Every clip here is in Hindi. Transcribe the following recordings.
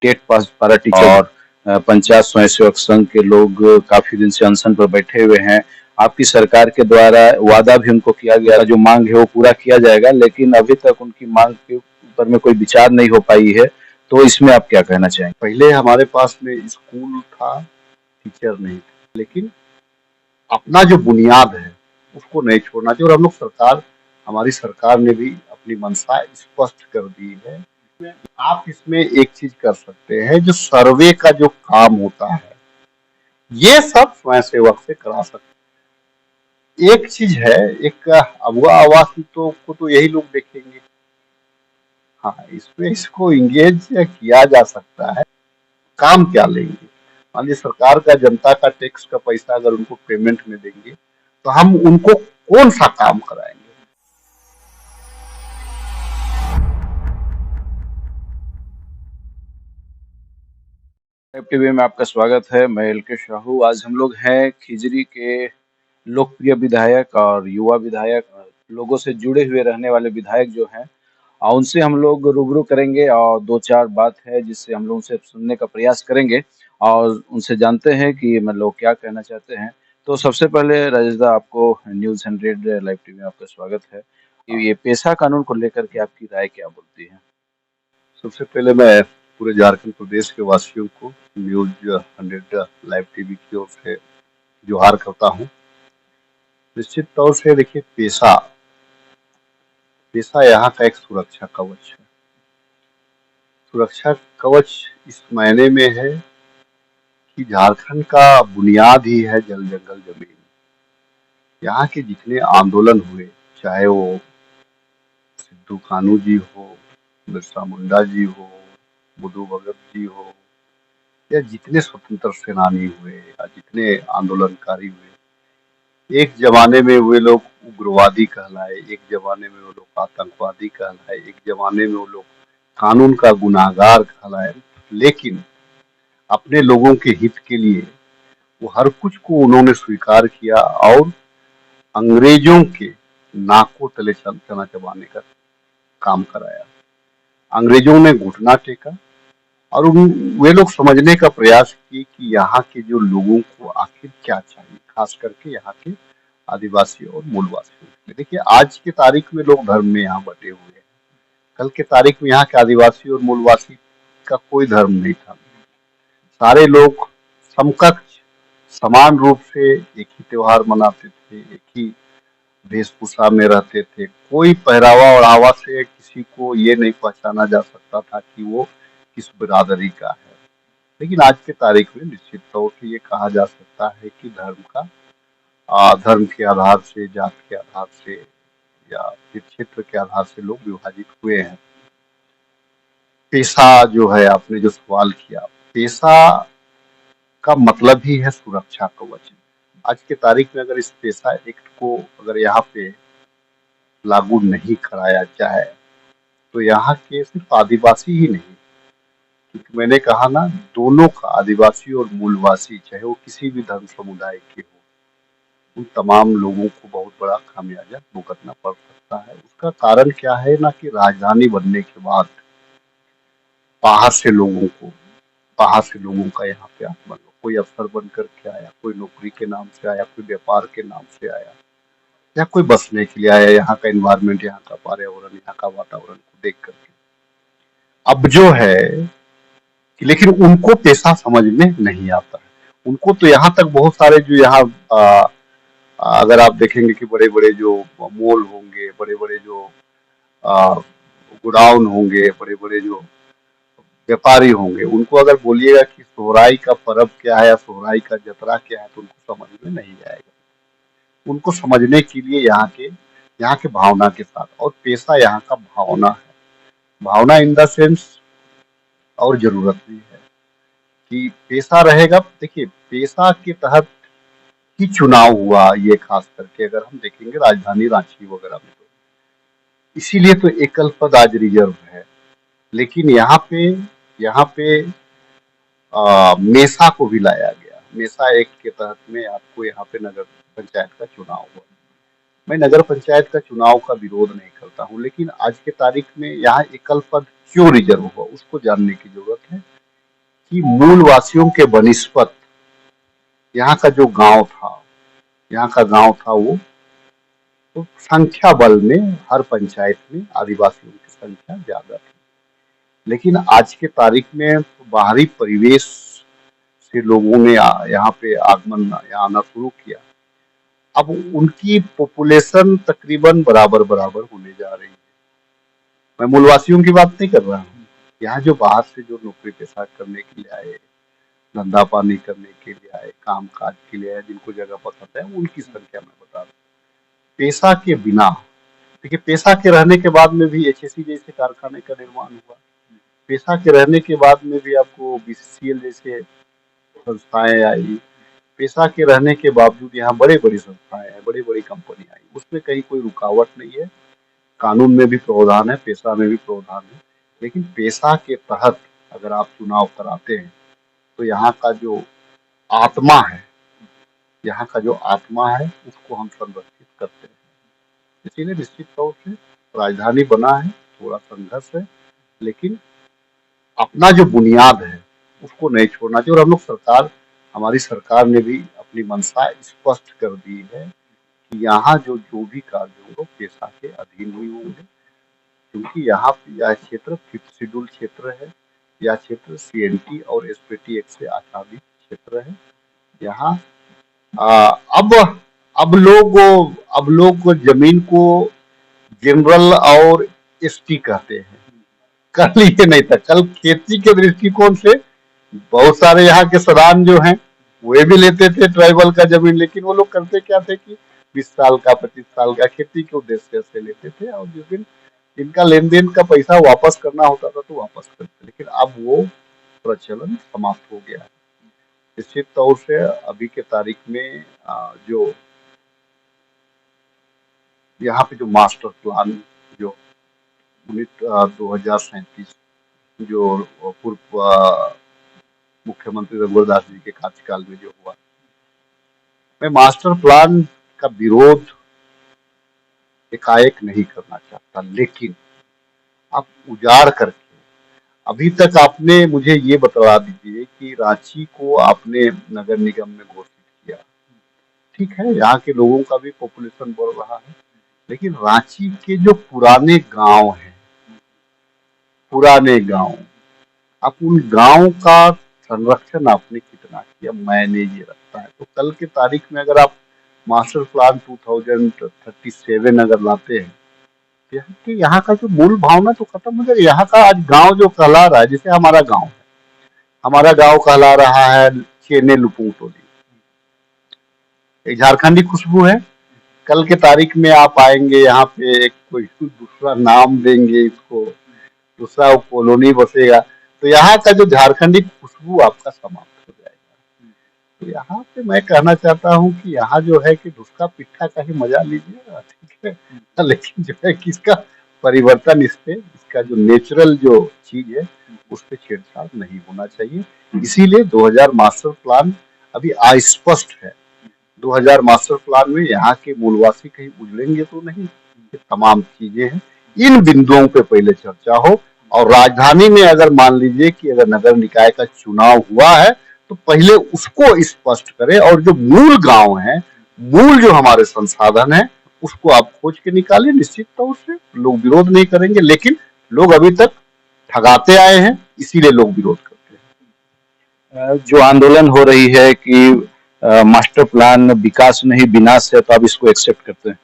टेट पास पारा टीचर और पंचायत स्वयंसेवक संघ के लोग काफी दिन से अनशन पर बैठे हुए हैं। आपकी सरकार के द्वारा वादा भी उनको किया गया, जो मांग है वो पूरा किया जाएगा, लेकिन अभी तक उनकी मांग के ऊपर में कोई विचार नहीं हो पाई है। तो इसमें आप क्या कहना चाहेंगे? पहले हमारे पास में स्कूल था, टीचर नहीं था, लेकिन अपना जो बुनियाद है उसको नहीं छोड़ना चाहिए। और हम लोग हमारी सरकार ने भी अपनी मंशा स्पष्ट कर दी है। आप इसमें एक चीज कर सकते हैं, जो सर्वे का जो काम होता है ये सब स्वयंसेवक से करा सकते। एक चीज है, एक अगवा आवास को तो यही लोग देखेंगे। हाँ, इसमें इसको इंगेज किया जा सकता है। काम क्या लेंगे? मान लीजिए सरकार का, जनता का टैक्स का पैसा अगर उनको पेमेंट में देंगे तो हम उनको कौन सा काम कराएंगे? टीवी में आपका स्वागत है। मैं एल.के. साहू। आज हम लोग हैं खिजरी के लोकप्रिय विधायक और युवा विधायक, लोगों से जुड़े हुए रहने वाले विधायक जो हैं, और उनसे हम लोग रूबरू करेंगे और दो चार बात है जिससे हम लोग उनसे सुनने का प्रयास करेंगे और उनसे जानते हैं कि मतलब क्या कहना चाहते हैं। तो सबसे पहले राजेश दा, आपको न्यूज़ 100 लाइव टीवी में आपका स्वागत है। ये पेशा कानून को लेकर के आपकी राय क्या बोलती है? सबसे पहले मैं पूरे झारखंड प्रदेश के वासियों को न्यूज 100 लाइव टीवी की ओर से जोहार करता हूँ। निश्चित तौर से देखिए, पेशा पेशा यहाँ का एक सुरक्षा कवच है। सुरक्षा कवच इस मायने में है कि झारखंड का बुनियाद ही है जल जंगल जमीन। यहाँ के जितने आंदोलन हुए, चाहे वो सिद्धू कान्हू जी हो, बिरसा मुंडा जी हो, बुद्धू भगत जी हो, या जितने स्वतंत्र सेनानी हुए या जितने आंदोलनकारी हुए, एक जमाने में वे लोग उग्रवादी कहलाए, एक जमाने में वो लोग आतंकवादी कहलाए, एक जमाने में वो लोग कानून का गुनाहगार कहलाए, लेकिन अपने लोगों के हित के लिए वो हर कुछ को उन्होंने स्वीकार किया और अंग्रेजों के नाकों तले चना चबाने का काम कराया। अंग्रेजों ने घुटना टेका और वे लोग समझने का प्रयास किए कि यहाँ के जो लोगों को आखिर क्या चाहिए, खास करके यहाँ के आदिवासी और मूलवासियों के लिए। देखिए, आज की तारीख में लोग धर्म में यहाँ बटे हुए हैं। कल के तारीख में यहाँ के आदिवासी और मूलवासी का कोई धर्म नहीं था। सारे लोग समकक्ष, समान रूप से एक ही त्योहार मनाते थे, एक ही वेशभूषा में रहते थे। कोई पहरावा और आवा से किसी को ये नहीं पहचाना जा सकता था कि वो किस बिरादरी का है। लेकिन आज के तारीख में निश्चित तौर से ये कहा जा सकता है कि धर्म के आधार से, जात के आधार से या फिर क्षेत्र के आधार से लोग विभाजित हुए हैं। पेशा जो है, आपने जो सवाल किया, पेशा का मतलब ही है सुरक्षा कवच। आज के तारीख में अगर इस पेशा एक्ट को अगर यहाँ पे लागू नहीं कराया जाए तो यहाँ के सिर्फ आदिवासी ही नहीं, क्योंकि मैंने कहा ना, दोनों का, आदिवासी और मूलवासी, चाहे वो किसी भी धर्म समुदाय के हो, उन तमाम लोगों को बहुत बड़ा खामियाजा भुगतना पड़ सकता है। उसका कारण क्या है ना, कि राजधानी बनने के बाद बाहर से लोगों को बाहर से लोगों का यहाँ पे आगमन, कोई अफसर बनकर के आया, कोई नौकरी के नाम से आया, कोई व्यापार के नाम से आया, या कोई बसने के लिए आया। यहाँ का एनवायरमेंट, यहाँ का पर्यावरण, यहाँ का वातावरण को देख करके अब जो है कि, लेकिन उनको पेशा समझ में नहीं आता है। उनको तो यहाँ तक बहुत सारे जो यहाँ अगर आप देखेंगे कि बड़े बड़े जो मॉल होंगे, बड़े बड़े जो गोडाउन होंगे, बड़े बड़े जो व्यापारी होंगे, उनको अगर बोलिएगा कि सोहराई का पर्व क्या है या सोहराई का जतरा क्या है, तो उनको समझ में नहीं आएगा। उनको समझने के लिए यहाँ के भावना के साथ, और पेशा यहाँ का भावना है, भावना इन द सेंस, और जरूरत भी है कि पेशा रहेगा। देखिए, पेशा के तहत ही चुनाव हुआ, ये खास करके अगर हम देखेंगे राजधानी रांची वगैरह में, तो इसीलिए तो एकल पद आज रिजर्व है। लेकिन यहाँ पे मेसा को भी लाया गया। मेसा एक्ट के तहत में आपको यहाँ पे नगर पंचायत का चुनाव हुआ। मैं नगर पंचायत का चुनाव का विरोध नहीं करता हूँ, लेकिन आज के तारीख में यहाँ एकल पद क्यों रिजर्व हुआ, उसको जानने की जरूरत है। कि मूलवासियों के बनिस्पत यहाँ का जो गांव था, यहाँ का गांव था वो तो संख्या बल में हर पंचायत में आदिवासियों की संख्या ज्यादा थी। लेकिन आज के तारीख में बाहरी परिवेश से लोगों ने यहाँ पे आगमन यहाँ आना शुरू किया। अब उनकी पॉपुलेशन तकरीबन बराबर बराबर होने जा रही है। मैं मूलवासियों की बात नहीं कर रहा हूँ, यहाँ जो बाहर से जो नौकरी पेशा करने के लिए आए, धंधा पानी करने के लिए आए, काम काज के लिए आए, जिनको जगह पसंद है उनकी संख्या मैं बता रहा हूँ। पेशा के बिना, देखिए पेशा के रहने के बाद में भी एचएससी जैसे कारखाने का निर्माण हुआ, पेशा के रहने के बाद में भी आपको बीसीसीएल जैसे संस्थाएं आई, पेशा के रहने के बावजूद यहाँ बड़े बड़ी संस्थाएं आई, बड़ी बड़ी कंपनी आई, उसमें कहीं कोई रुकावट नहीं है। कानून में भी प्रावधान है, पेशा में भी प्रावधान है। लेकिन पेशा के तहत अगर आप चुनाव कराते हैं तो यहाँ का जो आत्मा है, यहाँ का जो आत्मा है उसको हम संरक्षित करते हैं। इसीलिए निश्चित तौर से राजधानी बना है, थोड़ा संघर्ष है, लेकिन अपना जो बुनियाद है उसको नहीं छोड़ना चाहिए। और हम लोग हमारी सरकार ने भी अपनी मंशा स्पष्ट कर दी है कि यहाँ जो भी कार्य होंगे पेशा के अधीन ही होंगे, क्योंकि यहाँ यह क्षेत्र 5th शेड्यूल क्षेत्र है, यह क्षेत्र सीएनटी और एसपीटी एक्ट से आच्छादित क्षेत्र है। यहाँ अब लोग जमीन को जनरल और एसटी कहते हैं। कल ये नहीं था, कल खेती के दृष्टिकोण से बहुत सारे यहाँ के सदान जो हैं वे भी लेते थे ट्राइबल का जमीन, लेकिन वो लोग करते क्या थे कि 20 साल का 25 साल का खेती के उद्देश्य से लेते थे, और जिस दिन इनका लेन देन का पैसा वापस करना होता था तो वापस करते। लेकिन अब वो प्रचलन समाप्त हो गया है। निश्चित तौर से अभी के तारीख में जो यहाँ पे जो मास्टर प्लान जो 2037 जो पूर्व मुख्यमंत्री रघुवर दास जी के कार्यकाल में जो हुआ, मैं मास्टर प्लान का विरोध एकाएक नहीं करना चाहता, लेकिन आप उजाड़ करके अभी तक आपने मुझे ये बता दीजिए कि रांची को आपने नगर निगम में घोषित किया, ठीक है, यहाँ के लोगों का भी पॉपुलेशन बढ़ रहा है, लेकिन रांची के जो पुराने गांव हैं, पुराने गांव, आप उन गांव का संरक्षण आपने कितना किया, मैंने ये रखता है। तो कल के तारीख में अगर आप मास्टर प्लान 2037 अगर लाते हैं तो यहाँ का जो मूल भावना तो खत्म हो जाएगा। यहाँ का आज गांव जो कहला रहा है, जैसे हमारा गांव है, हमारा गांव कहला रहा है चेने लुपुंग टोली, एक झारखंडी खुशबू है। कल के तारीख में आप आएंगे यहाँ पे एक कोई दूसरा नाम देंगे इसको, दूसरा कॉलोनी बसेगा, तो यहाँ का जो झारखंडी खुशबू आपका समाप्त हो जाएगा। तो यहाँ पे मैं कहना चाहता हूँ कि यहाँ जो है कि उसका पिट्ठा का ही मजा लीजिए, ठीक है, लेकिन जो है कि इसका परिवर्तन, इस पे इसका जो नेचुरल जो चीज है उस पर छेड़छाड़ नहीं होना चाहिए। इसीलिए 2000 मास्टर प्लान अभी अस्पष्ट है। 2000 मास्टर प्लान में यहाँ के मूलवासी कहीं उजड़ेंगे तो नहीं, ये तमाम चीजें हैं। इन बिंदुओं पे पहले चर्चा हो, और राजधानी में अगर मान लीजिए कि अगर नगर निकाय का चुनाव हुआ है तो पहले उसको स्पष्ट करें, और जो मूल गांव है, मूल जो हमारे संसाधन है, उसको आप खोज के निकालिए। निश्चित तौर से लोग विरोध नहीं करेंगे, लेकिन लोग अभी तक ठगाते आए हैं, इसीलिए लोग विरोध करते हैं। जो आंदोलन हो रही है कि मास्टर प्लान विकास नहीं विनाश है, तो आप इसको एक्सेप्ट करते हैं?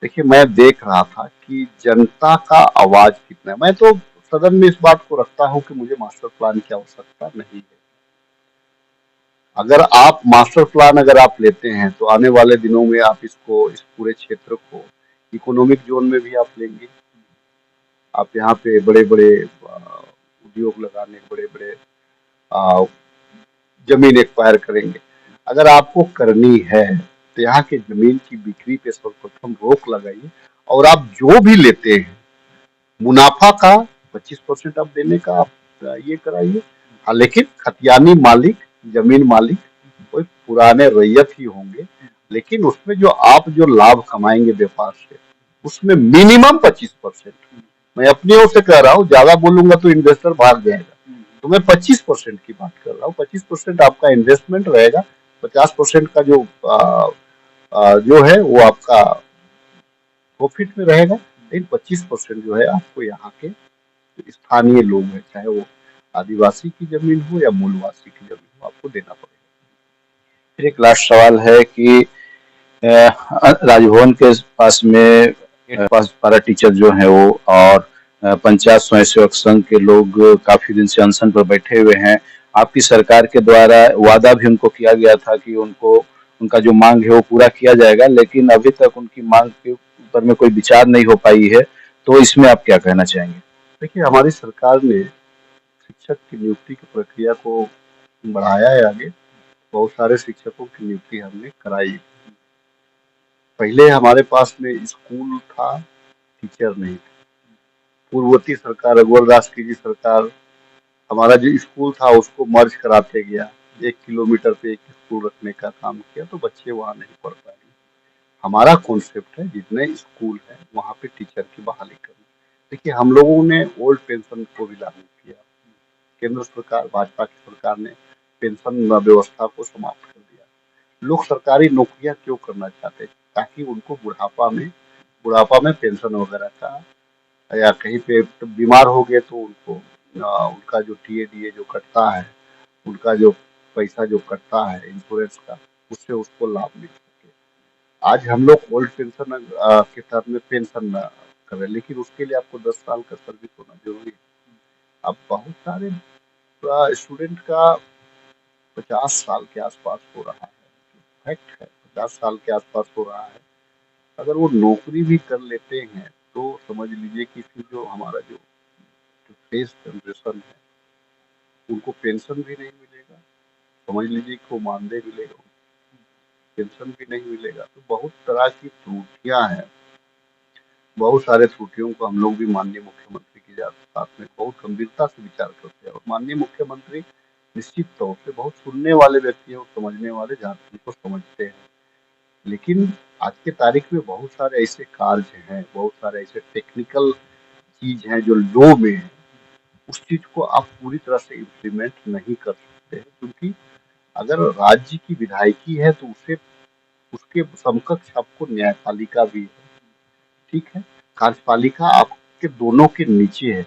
देखिए, मैं देख रहा था कि जनता का आवाज कितना है। मैं तो सदन में इस बात को रखता हूं कि मुझे मास्टर प्लान की आवश्यकता नहीं है। अगर आप मास्टर प्लान अगर आप लेते हैं तो आने वाले दिनों में आप इसको, इस पूरे क्षेत्र को इकोनॉमिक जोन में भी आप लेंगे। आप यहाँ पे बड़े बड़े उद्योग लगाने, बड़े बड़े जमीन एक्वायर करेंगे। अगर आपको करनी है तो यहाँ के जमीन की बिक्री पे सर्वप्रथम रोक लगाइए, और आप जो भी लेते हैं मुनाफा का 25% आप देने का आप ये कराइए। हाँ, लेकिन खतियानी मालिक, जमीन मालिक कोई पुराने रैयत ही होंगे, लेकिन उसमें जो आप जो लाभ कमाएंगे व्यापार से, उसमें मिनिमम 25%। मैं अपनी ओर से कह रहा हूँ, ज्यादा बोलूंगा तो इन्वेस्टर भाग जाएगा। तो मैं 25% की बात कर रहा हूँ। 25% आपका इन्वेस्टमेंट रहेगा, 50% का जो है वो आपका प्रॉफिट में रहेगा, लेकिन 25% जो है आपको यहाँ के जो स्थानीय लोग हैं, चाहे वो आदिवासी की जमीन हो या मूलवासी की जमीन हो, आपको देना पड़ेगा। फिर एक लास्ट सवाल है कि राजभवन के पास में गेट पास पारा टीचर जो है वो और पंचायत स्वयंसेवक संघ के लोग काफी दिन से अनशन पर बैठे हुए हैं। आपकी सरकार के द्वारा वादा भी उनको किया गया था कि उनको उनका जो मांग है वो पूरा किया जाएगा, लेकिन अभी तक उनकी मांग के ऊपर में कोई विचार नहीं हो पाई है। तो इसमें आप क्या कहना चाहेंगे? देखिए, हमारी सरकार ने शिक्षक की नियुक्ति की प्रक्रिया को बढ़ाया है आगे। बहुत सारे शिक्षकों की नियुक्ति हमने कराई। पहले हमारे पास में स्कूल था, टीचर नहीं था। पूर्ववर्ती सरकार, रघुवर दास की जी सरकार, हमारा जो स्कूल था उसको मर्ज कराते गया। 1 किलोमीटर पे एक स्कूल रखने का काम किया, तो बच्चे वहाँ नहीं पढ़ पाएंगे। हमारा कॉन्सेप्ट है जितने स्कूल है वहाँ पे टीचर की बहाली करनी। देखिए, हम लोगों ने ओल्ड पेंशन को भी लागू किया। केंद्र सरकार, भाजपा की सरकार ने पेंशन व्यवस्था को समाप्त कर दिया। लोग सरकारी नौकरियां क्यों करना चाहते हैं? ताकि उनको बुढ़ापा में पेंशन वगैरह का, या कहीं पे तो बीमार हो गए तो उनको उनका जो टीए-डीए जो कटता है, उनका जो पैसा जो कटता है इंश्योरेंस का, उससे उसको लाभ मिल सके। आज हम लोग ओल्ड पेंशन के टर्म में पेंशन कर रहे हैं, लेकिन उसके लिए आपको 10 साल का सर्विस होना जरूरी है। अब बहुत सारे स्टूडेंट का 50 साल के आसपास हो रहा है, फैक्ट है, 50 साल के आसपास हो रहा है। अगर वो नौकरी भी कर लेते हैं तो समझ लीजिए कि फिर जो हमारा जो फेस जनरेशन है उनको पेंशन भी नहीं मिलेगा। समझ लीजिए कि वो मानदेय मिलेगा, पेंशन भी नहीं मिलेगा। तो बहुत तरह की त्रुटियां हैं। बहुत सारे त्रुटियों को हम लोग भी माननीय मुख्यमंत्री के साथ में बहुत गंभीरता से विचार करते हैं, और माननीय मुख्यमंत्री निश्चित तौर से बहुत सुनने वाले व्यक्ति हैं और समझने वाले, झारखंड को समझते हैं। लेकिन आज के तारीख में बहुत सारे ऐसे कार्य हैं, बहुत सारे ऐसे टेक्निकल चीज हैं जो लो में है, उस चीज को आप पूरी तरह से इम्प्लीमेंट नहीं कर सकते हैं। क्योंकि अगर राज्य की विधायकी है तो उसे उसके समकक्ष आपको न्यायपालिका भी है, ठीक है। कार्यपालिका आपके दोनों के नीचे है,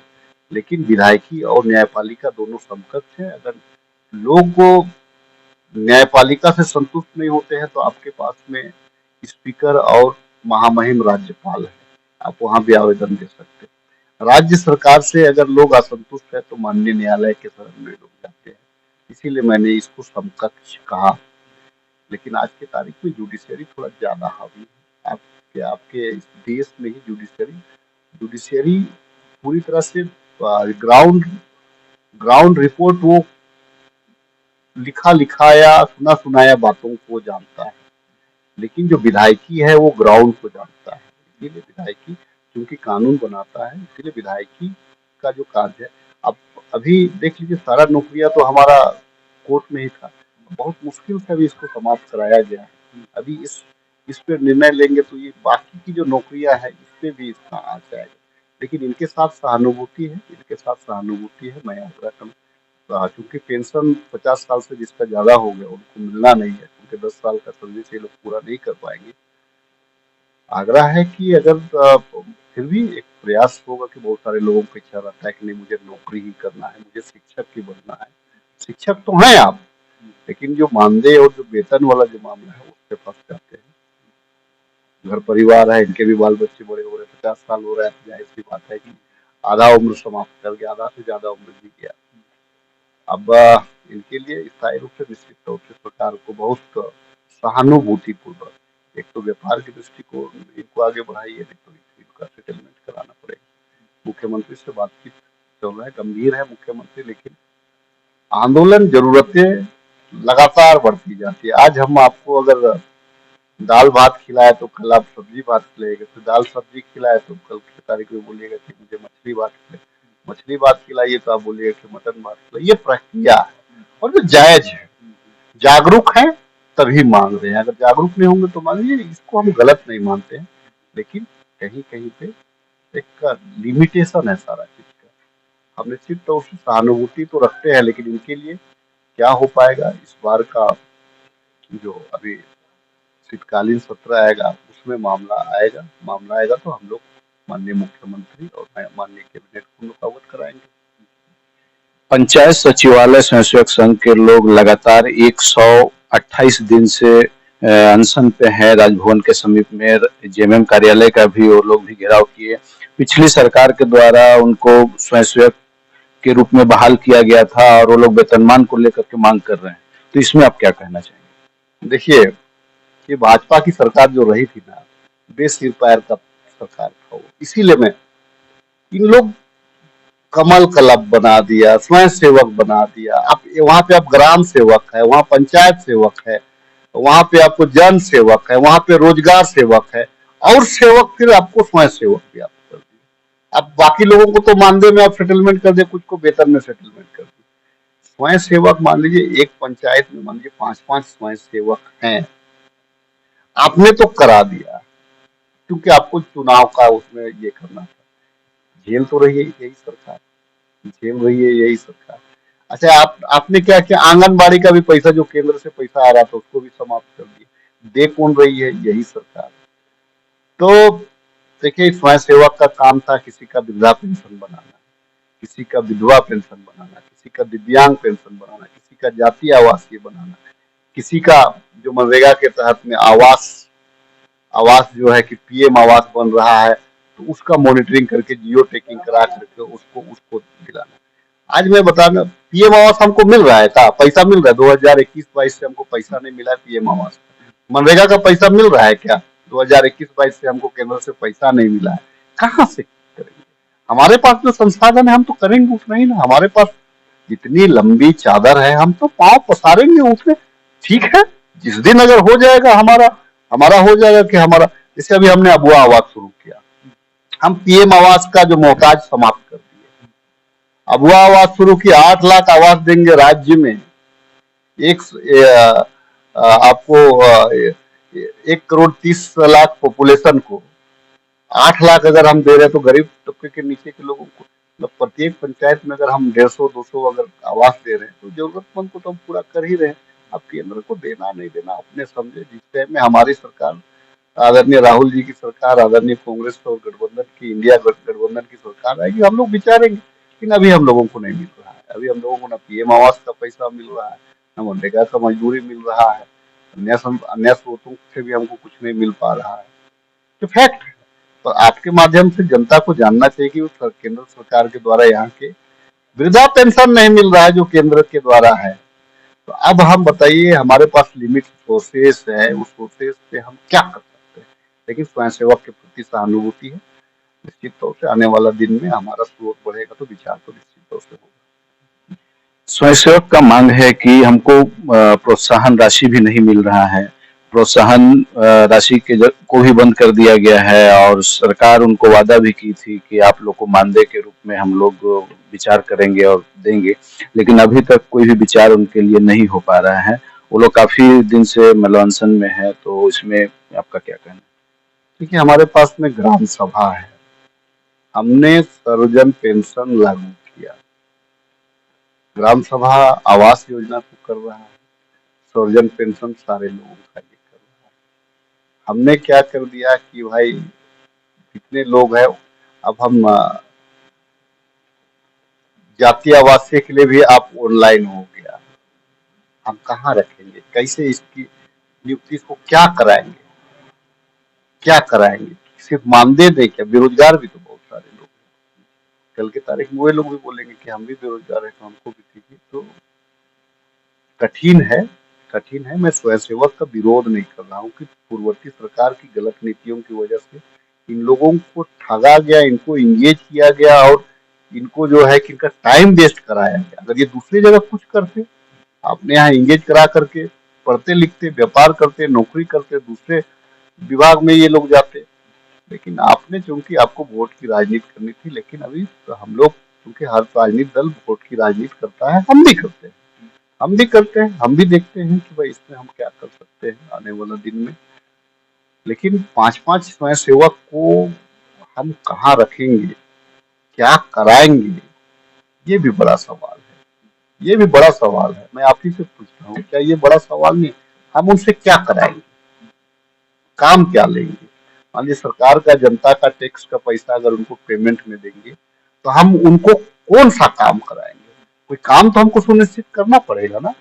लेकिन विधायकी और न्यायपालिका दोनों समकक्ष है। अगर लोग वो न्यायपालिका से संतुष्ट नहीं होते हैं तो आपके पास में स्पीकर और महामहिम राज्यपाल है, आप वहां भी आवेदन दे सकते हैं। राज्य सरकार से अगर लोग असंतुष्ट है तो माननीय न्यायालय के शरण में लोग जाते हैं। इसीलिए मैंने इसको समकक्ष कहा। लेकिन आज की तारीख में जुडिशरी थोड़ा ज्यादा हावी है। आपके आपके इस देश में ही जुडिशरी जुडिशरी पूरी तरह से ग्राउंड ग्राउंड रिपोर्ट, वो लिखा लिखाया सुना सुनाया बातों को जानता है, लेकिन जो विधायकी है वो ग्राउंड को जानता है। इसीलिए विधायकी क्योंकि कानून बनाता है, इसीलिए विधायकी का जो कार्य है, अब अभी देख लीजिए सारा नौकरियां तो हमारा कोर्ट में ही था। बहुत मुश्किल से अभी इसको समाप्त कराया गया है। अभी इस पे निर्णय लेंगे तो ये बाकी की जो नौकरियां है इस पे भी इसका आ जाएगा। लेकिन इनके साथ सहानुभूति है, मैं आग्रह करूँ। चूंकि पेंशन 50 साल से जिसका ज्यादा हो गया उनको मिलना नहीं है, क्योंकि 10 साल का सर्विस ये लोग पूरा नहीं कर पाएंगे। आग्रह है कि अगर फिर भी एक प्रयास होगा कि बहुत सारे लोगों को इच्छा रहता है कि नहीं मुझे नौकरी ही करना है, मुझे शिक्षक ही बनना है। शिक्षक तो हैं आप, लेकिन जो मानदेय और जो वेतन वाला जो मामला है उससे फंस जाते हैं। घर परिवार है, इनके भी बाल बच्चे बड़े हो रहे, 50 साल हो रहा है, तो जाहिर सी बात है कि आधा उम्र समाप्त कर गया, आधा से ज्यादा उम्र जी गया। अब इनके लिए स्थायी रूप से निश्चित तौर से सरकार को बहुत सहानुभूति पूर्वक, एक तो व्यापार की दृष्टिकोण इनको आगे बढ़ाइए, नहीं तो इनका सेटलमेंट कराना पड़ेगा। मुख्यमंत्री से बातचीत चल रहा है, गंभीर है मुख्यमंत्री, लेकिन आंदोलन जरूरतें लगातार बढ़ती जाती है। आज हम आपको अगर दाल भात खिलाए तो कल आप सब्जी भात खिलाएगा, तो दाल सब्जी खिलाए तो कल की तारीख में बोलिएगा कि मुझे मछली भात खिलाए, मछली भात खिलाइए तो आप बोलिएगा कि मटन भात खिलाइए। ये प्रक्रिया है और जो जायज है, जागरूक है तभी मांग रहे हैं। अगर जागरूक नहीं होंगे तो मानिए, इसको हम गलत नहीं मानते हैं, लेकिन कहीं कहीं पे एक लिमिटेशन है सारा चीज का। हम निश्चित तौर से सहानुभूति तो रखते हैं, लेकिन इनके लिए क्या हो पाएगा इस बार का जो अभी शीतकालीन सत्र आएगा उसमें मामला आएगा तो हम लोग माननीय मुख्यमंत्री और माननीय कैबिनेट को हम लोग अवगत कराएंगे। पंचायत सचिवालय स्वयंसेवक संघ के लोग लगातार 128 दिन से अनशन पे हैं राजभवन के समीप में। जेएमएम कार्यालय का भी वो लोग भी घेराव किए। पिछली सरकार के द्वारा उनको स्वयंसेवक के रूप में बहाल किया गया था और वो लोग वेतनमान को लेकर के मांग कर रहे हैं। तो इसमें आप क्या कहना चाहेंगे? देखिए, ये भाजपा की सरकार जो रही थी ना, बेसिर पैर का सरकार था वो, इसीलिए मैं इन लोग कमल क्लब बना दिया, स्वयं सेवक बना दिया। आप वहां पे आप ग्राम सेवक है, वहां पंचायत सेवक है, वहां पे आपको जन सेवक है, वहां पे रोजगार सेवक है, और सेवक फिर आपको स्वयं सेवक भी आप कर दिए। अब बाकी लोगों को तो मानदेय में आप सेटलमेंट कर दे, कुछ को वेतन में सेटलमेंट कर दे। स्वयं सेवक मान लीजिए एक पंचायत में मान लीजिए 5-5 स्वयं सेवक हैं, आपने तो करा दिया क्योंकि आपको चुनाव का उसमें ये करना था। झेल तो रही है यही सरकार, झेल रही है यही सरकार। अच्छा, आपने क्या किया, आंगनबाड़ी का भी पैसा जो केंद्र से पैसा आ रहा था उसको भी समाप्त कर दिया। दे कौन रही है, यही सरकार। तो देखिए, स्वयं सेवक का काम था किसी का वृद्धा पेंशन बनाना, किसी का विधवा पेंशन बनाना, किसी का दिव्यांग पेंशन बनाना, किसी का जातीय आवासीय बनाना, किसी का जो मनरेगा के तहत में आवास आवास जो है कि पीएम आवास बन रहा है तो उसका मॉनिटरिंग करके जियो टैगिंग करा करके उसको उसको दिलाना। आज मैं बताना, पीएम आवास हमको मिल रहा है का पैसा मिल रहा है? 2021-22 से हमको पैसा नहीं मिला पीएम आवास। मनरेगा का पैसा मिल रहा है क्या? 2021-22 से हमको केंद्र से पैसा नहीं मिला है। कहाँ से करेंगे? हमारे पास जो संसाधन है हम तो करेंगे उतना ही ना। हमारे पास जितनी लंबी चादर है हम तो पांव पसारेंगे उसमें। ठीक है, जिस दिन अगर हो जाएगा हमारा हमारा हो जाएगा कि हमारा, जैसे अभी हमने अबुआ आवास शुरू किया, हम पीएम आवास का जो मोहताज समाप्त कर दिए। अबुआ आवास शुरू किया, 8 लाख आवास देंगे राज्य में। एक आपको 1,30,00,000 पॉपुलेशन को 8 लाख अगर हम दे रहे हैं तो गरीब तबके के नीचे के लोगों को, मतलब प्रत्येक पंचायत में अगर हम 150-200 अगर आवास दे रहे हैं तो जरूरतमंद को तो हम पूरा कर ही रहे हैं। अब केंद्र को देना नहीं देना अपने समझे। जिस टाइम में हमारी सरकार, आदरणीय राहुल जी की सरकार, आदरणीय कांग्रेस और गठबंधन की, इंडिया गठबंधन की सरकार आएगी, हम लोग विचारेंगे। लेकिन अभी हम लोगों को नहीं मिल रहा है। अभी हम लोगों को ना पीएम आवास का पैसा मिल रहा है, ना मनरेगा का मजदूरी मिल रहा है, अन्य स्रोतों से भी हमको कुछ नहीं मिल पा रहा है। तो फैक्ट है। तो आपके माध्यम से जनता को जानना चाहिए कि केंद्र सरकार के द्वारा यहाँ के वृद्धा पेंशन नहीं मिल रहा है जो केंद्र के द्वारा है। तो अब हम बताइए, हमारे पास लिमिट सोर्सेस है, उस सोर्सेस से हम क्या कर सकते हैं? लेकिन स्वयंसेवक के प्रति सहानुभूति है। निश्चित तौर से आने वाला दिन में हमारा स्रोत बढ़ेगा तो विचार तो निश्चित तौर से होगा। स्वयंसेवक का मांग है कि हमको प्रोत्साहन राशि भी नहीं मिल रहा है। प्रोत्साहन राशि को भी बंद कर दिया गया है और सरकार उनको वादा भी की थी कि आप लोग को मानदेय के रूप में हम लोग विचार करेंगे और देंगे। लेकिन अभी तक कोई भी विचार उनके लिए नहीं हो पा रहा है। वो लोग काफी दिन से मतलब अनशन में है। तो इसमें आपका क्या कहना है? देखिए, हमारे पास में ग्राम सभा है, हमने सर्वजन पेंशन लागू किया, ग्राम सभा आवास योजना को कर रहा है, सर्वजन पेंशन सारे लोगों का ये कर रहा है। हमने क्या कर दिया कि भाई कितने लोग हैं, अब हम जातीय आवासीय के लिए भी आप ऑनलाइन हो गया। हम कहाँ रखेंगे, कैसे इसकी नियुक्ति, इसको क्या कराएंगे, क्या कराएंगे? सिर्फ मानदेय दे क्या? बेरोजगार भी तो बहुत सारे लोग हैं। कल की तारीख में वही लोग भी बोलेंगे कि हम भी बेरोजगार है तो हमको भी दीजिए। तो कठिन है, कठिन है। मैं स्वयंसेवक का विरोध नहीं कर रहा हूँ कि पूर्ववर्ती सरकार की गलत नीतियों की वजह से इन लोगों को ठगा गया, इनको इंगेज किया गया और इनको जो है कि इनका टाइम वेस्ट कराया गया। अगर ये दूसरी जगह कुछ करते, आपने यहाँ इंगेज करा करके पढ़ते लिखते, व्यापार करते, नौकरी करते, दूसरे विभाग में ये लोग जाते। लेकिन आपने, चूंकि आपको वोट की राजनीति करनी थी, लेकिन अभी तो हम लोग, क्योंकि हर राजनीतिक दल वोट की राजनीति करता है, हम भी करते हैं, हम भी करते हैं, हम भी देखते हैं कि भाई इसमें हम क्या कर सकते हैं आने वाला दिन में। लेकिन 5-5 स्वयंसेवक को हम कहाँ रखेंगे, क्या कराएंगे? ये भी बड़ा सवाल है, ये भी बड़ा सवाल है। मैं आप ही से पूछ रहा हूँ, क्या ये बड़ा सवाल नहीं? हम उनसे क्या कराएंगे, काम क्या लेंगे? मान लीजिए सरकार का, जनता का टैक्स का पैसा अगर उनको पेमेंट में देंगे, तो हम उनको कौन सा काम कराएंगे? कोई काम तो हमको सुनिश्चित करना पड़ेगा ना।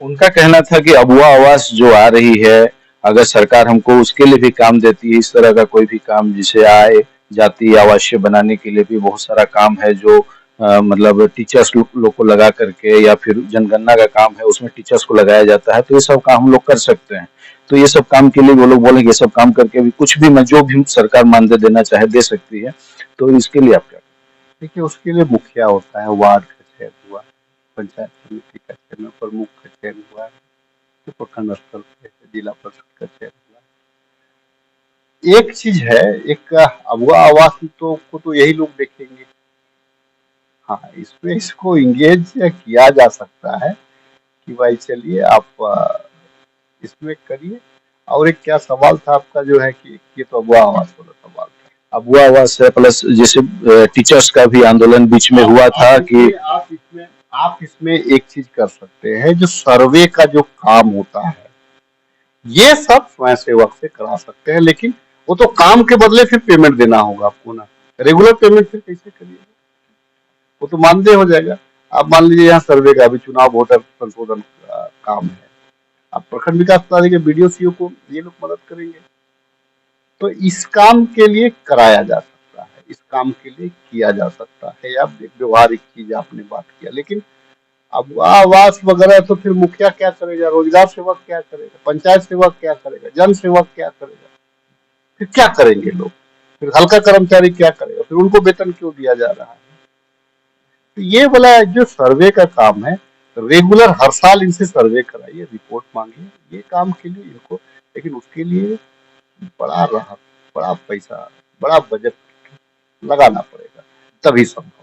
उनका कहना था कि अबुआ आवास जो आ रही है, अगर सरकार हमको उसके लिए भी काम देती है, इस तरह का कोई भी काम जिसे आए जाति आवासीय बनाने के लिए भी बहुत सारा काम है जो मतलब टीचर्स लोग को लगा करके, या फिर जनगणना का काम है उसमें टीचर्स को लगाया जाता है, तो ये सब काम हम लोग कर सकते हैं। तो ये सब काम के लिए वो लोग बोले ये सब काम करके भी कुछ भी जो भी सरकार मानदेय देना चाहे दे सकती है। तो इसके लिए आप क्या? देखिए, उसके लिए मुखिया होता है, वार्ड का चयन हुआ, पंचायत समिति का चयन, प्रमुख का चयन हुआ, तो प्रखंड स्तर पे जिला परिषद का चयन हुआ। एक चीज है, एक अगुआ आवास तो यही लोग देखेंगे। हाँ, इसमें इसको इंगेज किया जा सकता है कि भाई चलिए आप इसमें करिए। और एक क्या सवाल था आपका, जो है कि ये तो अगुआ आवास वाला सवाल था। अबुआ आवास है, प्लस जैसे टीचर्स का भी आंदोलन बीच में हुआ था कि आप इसमें एक चीज कर सकते हैं, जो सर्वे का जो काम होता है, ये सब स्वयं सेवक से करा सकते हैं, लेकिन वो तो काम के बदले फिर पेमेंट देना होगा आपको ना। रेगुलर पेमेंट फिर कैसे करिएगा? वो तो मानदेय हो जाएगा। आप मान लीजिए यहाँ सर्वे का, अभी चुनाव वोटर संशोधन का काम है, आप प्रखंड विकास अधिकारी के बीडीओ सीओ को ये लोग मदद करेंगे, तो इस काम के लिए कराया जा सकता है, इस काम के लिए किया जा सकता है। या व्यवहारिक चीज आपने बात किया, लेकिन अब आवास वगैरह तो फिर मुखिया क्या करेगा, रोजगार सेवक क्या करेगा, पंचायत सेवक क्या करेगा, जन सेवक क्या करेगा? फिर क्या करेंगे लोग? फिर हल्का कर्मचारी क्या करेगा? फिर उनको वेतन क्यों दिया जा रहा है? तो ये वाला जो सर्वे का काम है, रेगुलर हर साल इनसे सर्वे कराइए, रिपोर्ट मांगिए, ये काम के लिए इनको। लेकिन उसके लिए बड़ा राहत, बड़ा पैसा, बड़ा बजट लगाना पड़ेगा, तभी संभव।